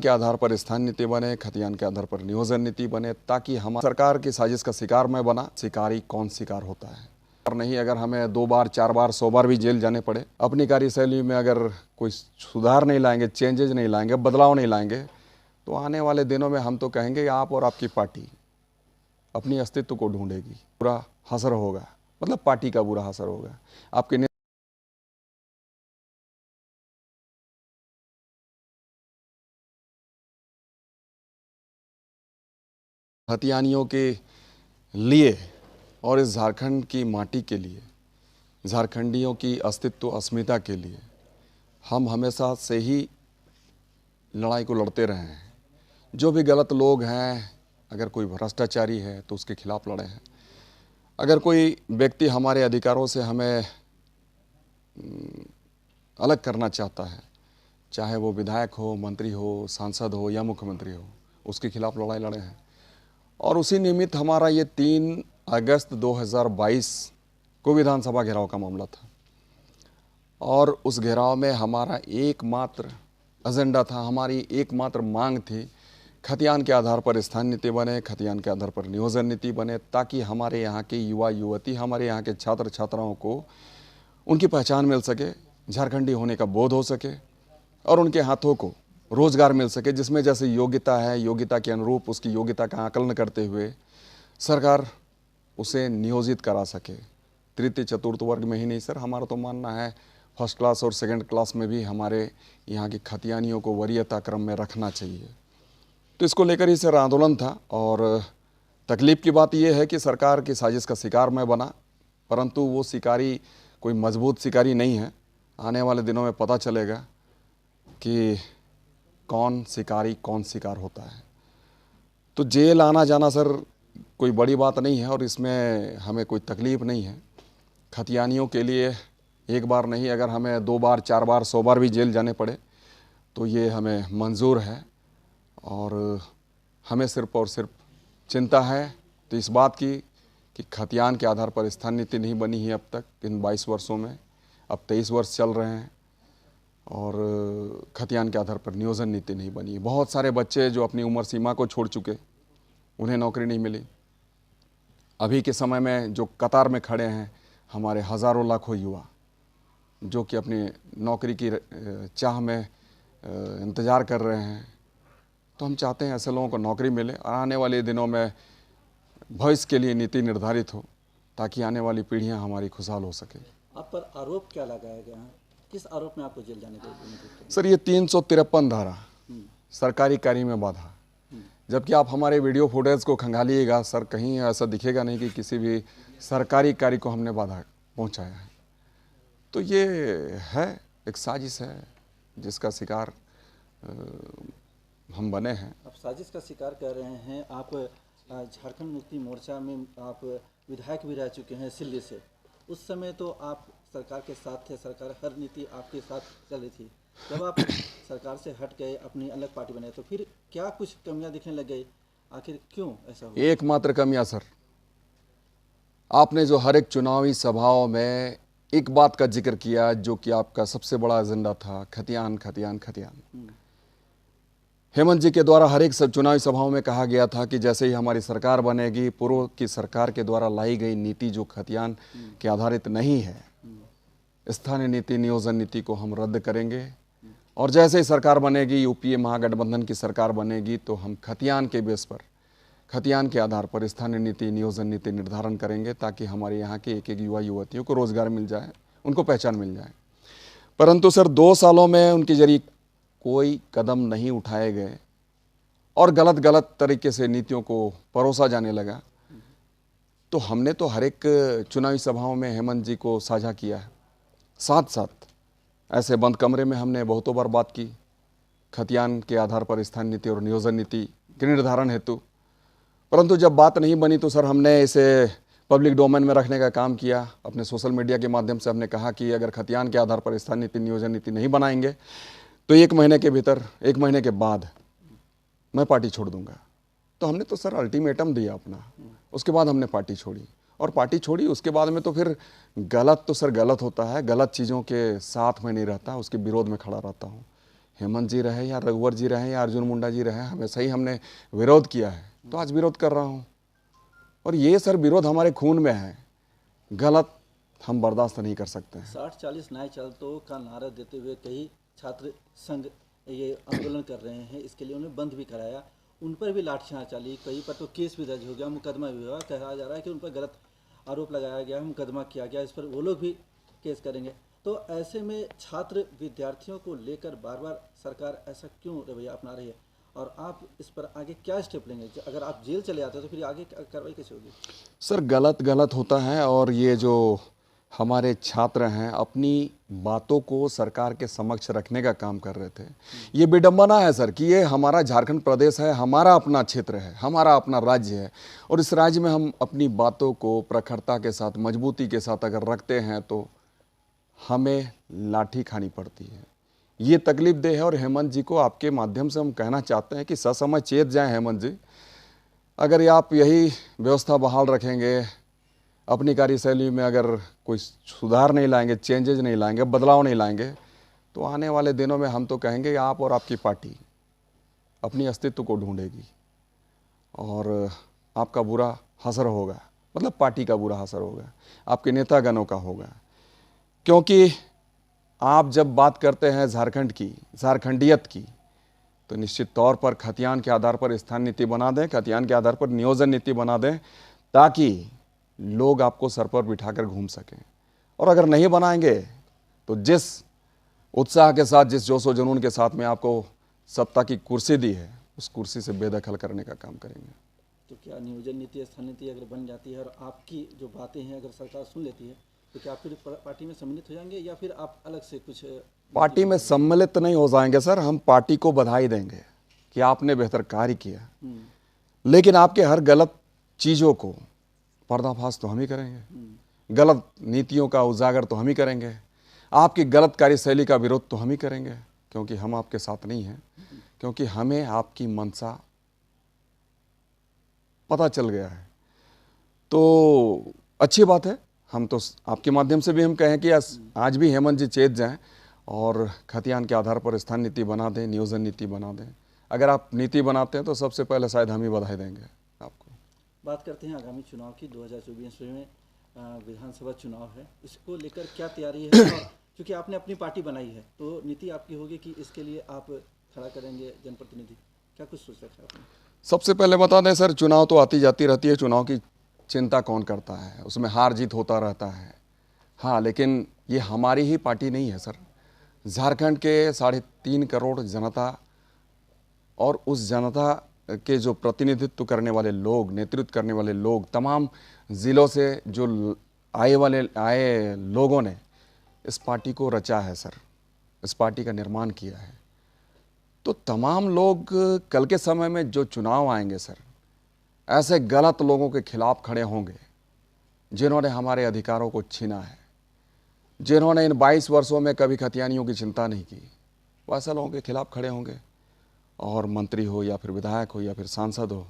के आधार पर स्थान नीति बने, खतियान के आधार पर नियोजन नीति बने, ताकि हम सरकार की साजिश का शिकार मैं बना। शिकारी कौन शिकार होता है और नहीं, अगर हमें 2 बार 4 बार 100 बार भी जेल जाने पड़े, अपनी कार्यशैली में अगर कोई सुधार नहीं लाएंगे, चेंजेज नहीं लाएंगे, बदलाव नहीं लाएंगे, तो आने वाले दिनों में हम तो कहेंगे आप और आपकी पार्टी अपनी अस्तित्व को ढूंढेगी। बुरा असर होगा, मतलब पार्टी का बुरा असर होगा। आपके हथियानियों के लिए और इस झारखंड की माटी के लिए, झारखंडियों की अस्तित्व अस्मिता के लिए हम हमेशा से ही लड़ाई को लड़ते रहे हैं। जो भी गलत लोग हैं, अगर कोई भ्रष्टाचारी है तो उसके खिलाफ लड़े हैं। अगर कोई व्यक्ति हमारे अधिकारों से हमें अलग करना चाहता है, चाहे वो विधायक हो, मंत्री हो, सांसद हो या मुख्यमंत्री हो, उसके खिलाफ लड़ाई लड़े हैं। और उसी निमित्त हमारा ये 3 अगस्त 2022 को विधानसभा घेराव का मामला था, और उस घेराव में हमारा एकमात्र एजेंडा था, हमारी एकमात्र मांग थी, खतियान के आधार पर स्थान नीति बने, खतियान के आधार पर नियोजन नीति बने, ताकि हमारे यहाँ के युवा युवती, हमारे यहाँ के छात्र छात्राओं को उनकी पहचान मिल सके, झारखंडी होने का बोध हो सके और उनके हाथों को रोजगार मिल सके, जिसमें जैसे योग्यता है, योग्यता के अनुरूप उसकी योग्यता का आकलन करते हुए सरकार उसे नियोजित करा सके। तृतीय चतुर्थ वर्ग में ही नहीं सर, हमारा तो मानना है फर्स्ट क्लास और सेकंड क्लास में भी हमारे यहाँ की खतियानियों को वरीयता क्रम में रखना चाहिए। तो इसको लेकर ही सर आंदोलन था। और तकलीफ की बात यह है कि सरकार की साजिश का शिकार मैं बना, परंतु वो शिकारी कोई मजबूत शिकारी नहीं है। आने वाले दिनों में पता चलेगा कि कौन शिकारी कौन शिकार होता है। तो जेल आना जाना सर कोई बड़ी बात नहीं है और इसमें हमें कोई तकलीफ नहीं है। खतियानियों के लिए एक बार नहीं, अगर हमें 2 बार 4 बार 100 बार भी जेल जाने पड़े तो ये हमें मंजूर है। और हमें सिर्फ और सिर्फ चिंता है तो इस बात की कि खतियान के आधार पर स्थान नीति नहीं बनी है अब तक इन 22 वर्षों में। अब 23 वर्ष चल रहे हैं और खतियान के आधार पर नियोजन नीति नहीं बनी। बहुत सारे बच्चे जो अपनी उम्र सीमा को छोड़ चुके, उन्हें नौकरी नहीं मिली। अभी के समय में जो कतार में खड़े हैं हमारे हज़ारों लाखों युवा, जो कि अपनी नौकरी की चाह में इंतज़ार कर रहे हैं। तो हम चाहते हैं ऐसे लोगों को नौकरी मिले और आने वाले दिनों में भविष्य के लिए नीति निर्धारित हो, ताकि आने वाली पीढ़ियां हमारी खुशहाल हो सके। आप पर आरोप क्या लगाया गया है? किस आरोप में आपको जेल जाने का? सर ये 353 धारा, सरकारी कार्य में बाधा। जबकि आप हमारे वीडियो फुटेज को खंगालिएगा सर, कहीं ऐसा दिखेगा नहीं कि किसी भी सरकारी कार्य को हमने बाधा पहुंचाया है। तो ये है एक साजिश है जिसका शिकार हम बने हैं। आप साजिश का शिकार कर रहे हैं। आप झारखंड मुक्ति मोर्चा में आप विधायक भी रह चुके हैं सिल्ली से। उस समय तो आप सरकार के साथ थे, सरकार हर नीति आपके साथ चल रही थी। जब आप सरकार से हट गए, अपनी अलग पार्टी बने, तो फिर क्या कुछ कमियां दिखने लग गई? आखिर क्यों ऐसा हुआ? एकमात्र कमियां सर, आपने जो हर एक चुनावी सभाओं में एक बात का जिक्र किया जो कि आपका सबसे बड़ा एजेंडा था, खतियान खतियान खतियान। हेमंत जी के द्वारा हर एक चुनावी सभाओं में कहा गया था कि जैसे ही हमारी सरकार बनेगी, पूर्व की सरकार के द्वारा लाई गई नीति जो खतियान के आधारित नहीं है, स्थानीय नीति नियोजन नीति को हम रद्द करेंगे। और जैसे ही सरकार बनेगी, यूपीए महागठबंधन की सरकार बनेगी, तो हम खतियान के बेस पर, खतियान के आधार पर स्थानीय नीति नियोजन नीति निर्धारण करेंगे, ताकि हमारे यहाँ के एक एक युवा युवतियों को रोजगार मिल जाए, उनको पहचान मिल जाए। परंतु सर 2 सालों में उनके जरिए कोई कदम नहीं उठाए गए और गलत गलत तरीके से नीतियों को परोसा जाने लगा। तो हमने तो हर एक चुनावी सभाओं में हेमंत जी को साझा किया है। साथ साथ ऐसे बंद कमरे में हमने बहुतों बार बात की खतियान के आधार पर स्थानीय नीति और नियोजन नीति के निर्धारण हेतु। परंतु जब बात नहीं बनी तो सर हमने इसे पब्लिक डोमेन में रखने का काम किया। अपने सोशल मीडिया के माध्यम से हमने कहा कि अगर खतियान के आधार पर स्थानीय नीति नियोजन नीति नहीं बनाएंगे तो 1 महीने के भीतर, 1 महीने के बाद मैं पार्टी छोड़ दूंगा। तो हमने तो सर अल्टीमेटम दिया अपना, उसके बाद हमने पार्टी छोड़ी। और पार्टी छोड़ी उसके बाद में तो फिर गलत तो सर गलत होता है, गलत चीज़ों के साथ में नहीं रहता, उसके विरोध में खड़ा रहता हूँ। हेमंत जी रहे या रघुवर जी रहे या अर्जुन मुंडा जी रहे, हमेशा ही हमने विरोध किया है, तो आज विरोध कर रहा हूँ। और ये सर विरोध हमारे खून में है, गलत हम बर्दाश्त नहीं कर सकते हैं। 60-40 नए चलतों का नारा देते हुए कई छात्र संघ ये आंदोलन कर रहे हैं, इसके लिए उन्हें बंद भी कराया, उन पर भी लाठियाँ चली, कई पर तो केस भी दर्ज हो गया, मुकदमा भी हुआ, कहा जा रहा है कि उन पर गलत आरोप लगाया गया, मुकदमा किया गया, इस पर वो लोग भी केस करेंगे। तो ऐसे में छात्र विद्यार्थियों को लेकर बार बार सरकार ऐसा क्यों रवैया अपना रही है, और आप इस पर आगे क्या स्टेप लेंगे? अगर आप जेल चले जाते हैं तो फिर आगे कार्रवाई कैसे होगी? सर गलत होता है, और ये जो हमारे छात्र हैं अपनी बातों को सरकार के समक्ष रखने का काम कर रहे थे। ये विडंबना है सर कि ये हमारा झारखंड प्रदेश है, हमारा अपना क्षेत्र है, हमारा अपना राज्य है, और इस राज्य में हम अपनी बातों को प्रखरता के साथ, मजबूती के साथ अगर रखते हैं तो हमें लाठी खानी पड़ती है। ये तकलीफ देह है, और हेमंत जी को आपके माध्यम से हम कहना चाहते हैं कि ससमय चेत जाएं हेमंत जी। अगर ये आप यही व्यवस्था बहाल रखेंगे, अपनी कार्यशैली में अगर कोई सुधार नहीं लाएंगे, चेंजेज नहीं लाएंगे, बदलाव नहीं लाएंगे, तो आने वाले दिनों में हम तो कहेंगे आप और आपकी पार्टी अपनी अस्तित्व को ढूंढेगी, और आपका बुरा असर होगा, मतलब पार्टी का बुरा असर होगा, आपके नेतागणों का होगा। क्योंकि आप जब बात करते हैं झारखंड की, झारखंडियत की, तो निश्चित तौर पर खतियान के आधार पर स्थान नीति बना दें, खतियान के आधार पर नियोजन नीति बना दें, ताकि लोग आपको सर पर बिठाकर घूम सकें। और अगर नहीं बनाएंगे तो जिस उत्साह के साथ, जिस जोश और जुनून के साथ में आपको सत्ता की कुर्सी दी है, उस कुर्सी से बेदखल करने का काम करेंगे। तो क्या नियोजन नीति, स्थान नीति अगर बन जाती है और आपकी जो बातें हैं अगर सरकार सुन लेती है, तो क्या आप फिर पार्टी में सम्मिलित हो जाएंगे, या फिर आप अलग से कुछ? पार्टी में सम्मिलित नहीं हो जाएंगे सर, हम पार्टी को बधाई देंगे कि आपने बेहतर कार्य किया, लेकिन आपके हर गलत चीज़ों को पर्दाफाश तो हम ही करेंगे, गलत नीतियों का उजागर तो हम ही करेंगे, आपकी गलत कार्यशैली का विरोध तो हम ही करेंगे, क्योंकि हम आपके साथ नहीं हैं, क्योंकि हमें आपकी मंशा पता चल गया है। तो अच्छी बात है, हम तो आपके माध्यम से भी हम कहें कि आज भी हेमंत जी चेत जाएं और खतियान के आधार पर स्थान नीति बना दें, नियोजन नीति बना दें। अगर आप नीति बनाते हैं तो सबसे पहले शायद हम ही बधाई देंगे आपको। बात करते हैं आगामी चुनाव की। 2024 में विधानसभा चुनाव है, इसको लेकर क्या तैयारी है? और क्योंकि आपने अपनी पार्टी बनाई है, तो नीति आपकी होगी कि इसके लिए आप खड़ा करेंगे जनप्रतिनिधि, क्या कुछ सोच रखा है आपने? सबसे पहले बता दें सर, चुनाव तो आती जाती रहती है, चुनाव की चिंता कौन करता है, उसमें हार जीत होता रहता है। हाँ, लेकिन ये हमारी ही पार्टी नहीं है सर, झारखंड के 3.5 करोड़ जनता, और उस जनता के जो प्रतिनिधित्व करने वाले लोग, नेतृत्व करने वाले लोग, तमाम ज़िलों से जो आए लोगों ने इस पार्टी को रचा है सर, इस पार्टी का निर्माण किया है। तो तमाम लोग कल के समय में जो चुनाव आएंगे सर, ऐसे गलत लोगों के खिलाफ खड़े होंगे जिन्होंने हमारे अधिकारों को छीना है, जिन्होंने इन 22 वर्षों में कभी खतियानियों की चिंता नहीं की, वैसे लोगों के खिलाफ खड़े होंगे। और मंत्री हो या फिर विधायक हो या फिर सांसद हो,